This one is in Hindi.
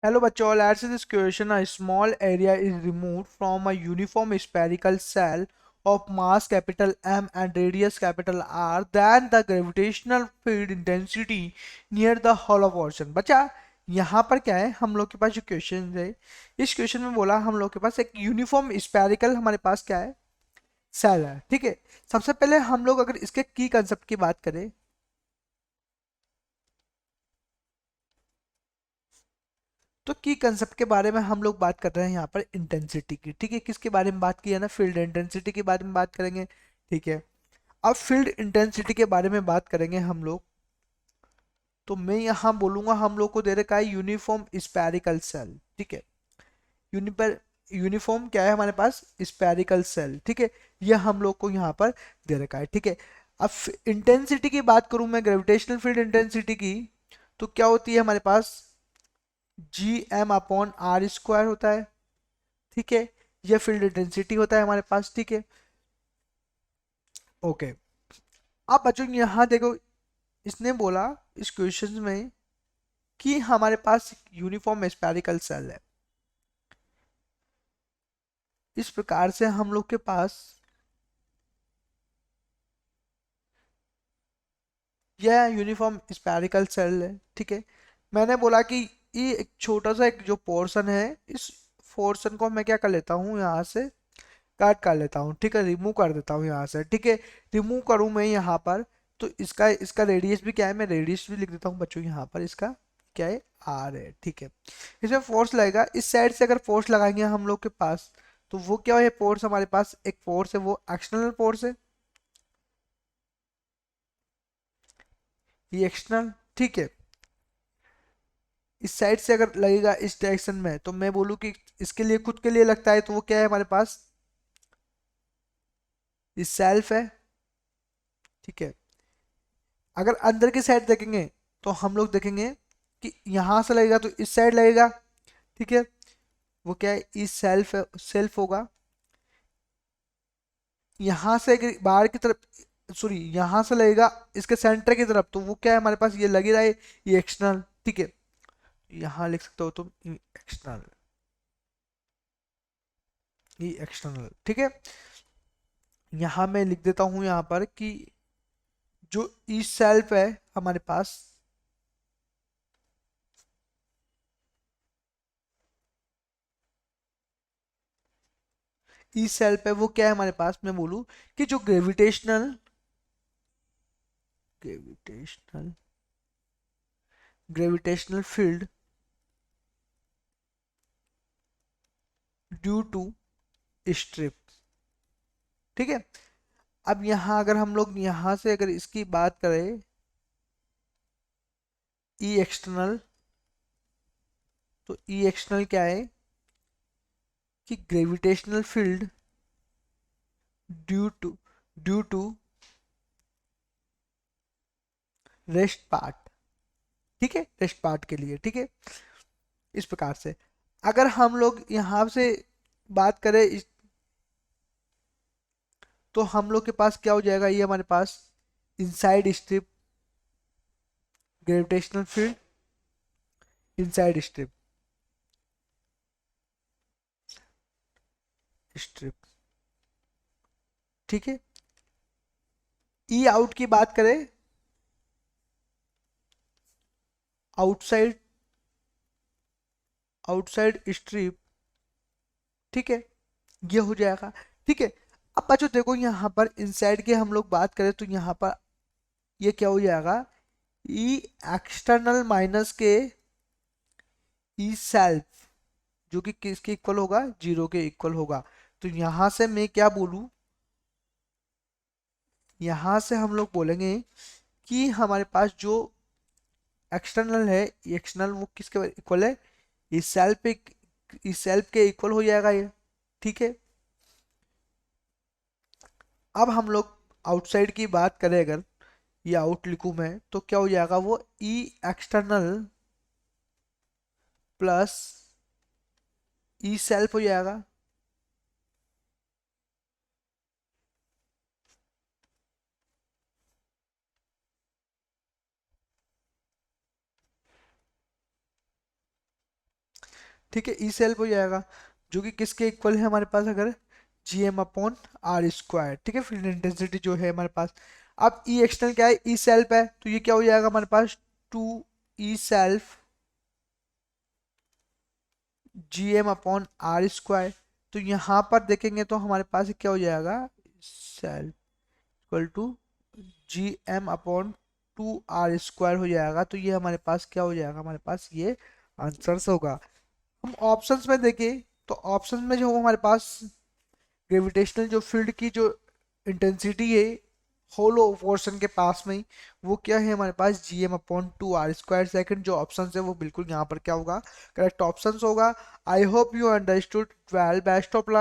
Hello bachcho, let's see this question. A small area is removed from a uniform spherical cell of mass capital M and radius capital R. Then the gravitational field intensity near the hollow portion. बच्चा यहाँ पर क्या है, हम लोग के पास जो क्वेश्चन है, इस क्वेश्चन में बोला हम लोग के पास एक यूनिफॉर्म स्फेरिकल हमारे पास क्या है, सेल है। ठीक है, सबसे पहले हम लोग अगर इसके की कंसेप्ट की बात करें तो की कंसेप्ट के बारे में हम लोग बात कर रहे हैं यहाँ पर इंटेंसिटी की। ठीक है, किसके बारे में बात की है ना, फील्ड इंटेंसिटी के बारे में बात करेंगे। ठीक है, अब फील्ड इंटेंसिटी के बारे में बात करेंगे हम लोग, तो मैं यहाँ बोलूंगा हम लोग को दे रखा है यूनिफॉर्म स्पेरिकल सेल। ठीक है, यूनिपर यूनिफॉर्म क्या है हमारे पास, स्पेरिकल सेल। ठीक है, यह हम लोग को यहाँ पर दे रखा है। ठीक है, अब इंटेंसिटी की बात करूं मैं, ग्रेविटेशनल फील्ड इंटेंसिटी की, तो क्या होती है हमारे पास, G M upon R square होता है। ठीक है, ये फील्ड इंटेंसिटी होता है हमारे पास। ठीक है, ओके। अब बच्चों यहाँ देखो, इसने बोला इस क्वेश्चन में कि हमारे पास यूनिफॉर्म स्पेरिकल सेल है। इस प्रकार से हम लोग के पास यह यूनिफॉर्म स्पेरिकल सेल है। ठीक है, मैंने बोला कि ये एक छोटा सा एक जो पोर्शन है, इस पोर्शन को मैं क्या कर लेता हूँ, यहाँ से काट कर लेता हूँ। ठीक है, रिमूव कर देता हूँ यहाँ से। ठीक है, रिमूव करूँ मैं यहाँ पर, तो इसका इसका रेडियस भी क्या है, मैं रेडियस भी लिख देता हूँ बच्चों यहाँ पर, इसका क्या है, आर है। ठीक है, इसमें फोर्स लगेगा, इस साइड से अगर फोर्स लगाएंगे हम लोग के पास, तो वो क्या है, फोर्स हमारे पास एक फोर्स है, वो एक्सटर्नल फोर्स है, ये एक्सटर्नल। ठीक है, इस साइड से अगर लगेगा इस डायरेक्शन में, तो मैं बोलूँ कि इसके लिए खुद के लिए लगता है, तो वो क्या है हमारे पास, ये सेल्फ है। ठीक है, अगर अंदर की साइड देखेंगे तो हम लोग देखेंगे कि यहां से लगेगा तो इस साइड लगेगा। ठीक है, वो क्या है, इस सेल्फ सेल्फ होगा। यहां से अगर बाहर की तरफ, सॉरी यहां से लगेगा इसके सेंटर की तरफ, तो वो क्या है हमारे पास, ये लग ही रहा है, ये एक्सटर्नल। ठीक है, यहां लिख सकते हो तुम एक्सटर्नल, ये एक्सटर्नल। ठीक है, यहां मैं लिख देता हूं यहां पर कि जो ई सेल्फ है हमारे पास, ई सेल्फ है, वो क्या है हमारे पास, मैं बोलूं कि जो gravitational gravitational gravitational field due to strip. ठीक है, अब यहां अगर हम लोग यहां से अगर इसकी बात करें, ई एक्सटर्नल, तो ई एक्सटर्नल क्या है कि gravitational field due to due to rest part. ठीक है, रेस्ट पार्ट के लिए। ठीक है, इस प्रकार से अगर हम लोग यहां से बात करें तो हम लोग के पास क्या हो जाएगा, ये हमारे पास inside strip, gravitational field inside strip, strip. ठीक है, ई आउट की बात करें, आउटसाइड आउटसाइड स्ट्रिप। ठीक है, ये हो जाएगा। ठीक है, अब बच्चों देखो यहाँ पर इनसाइड की हम लोग बात करें, तो यहाँ पर ये क्या हो जाएगा, ई एक्सटर्नल माइनस के ई सेल्फ, जो कि किसके इक्वल होगा, जीरो के इक्वल होगा। तो यहां से मैं क्या बोलूं, यहां से हम लोग बोलेंगे कि हमारे पास जो एक्सटर्नल है, ये एक्सटर्नल वो किसके इक्वल है, इस सेल्फ पे, इस सेल्फ के इक्वल हो जाएगा ये। ठीक है, अब हम लोग आउटसाइड की बात करें, अगर ये आउट लिखूं मैं, तो क्या हो जाएगा, वो ई एक्सटर्नल प्लस ई सेल्फ हो जाएगा। ठीक है, ई सेल्फ हो जाएगा, जो कि किसके इक्वल है हमारे पास, अगर G M upon R square. ठीक है, फील्ड इंटेंसिटी जो है हमारे पास। अब ई एक्सटर्नल क्या है, ई सेल्फ है, तो ये क्या हो जाएगा हमारे पास, two E self G M upon R square. तो यहाँ पर देखेंगे तो हमारे पास क्या हो जाएगा, self equal to G M upon two R square हो जाएगा। तो ये हमारे पास क्या हो जाएगा, हमारे पास ये आंसर्स होगा। हम ऑप्शंस में देखें तो ऑप्शंस में जो हमारे पास ग्रेविटेशनल जो फील्ड की जो इंटेंसिटी है होलो पोर्शन के पास में ही, वो क्या है हमारे पास, G M upon two R square. Second जो ऑप्शन है वो बिल्कुल यहाँ पर क्या होगा, करेक्ट ऑप्शन होगा। I hope you understood. Well, best of luck.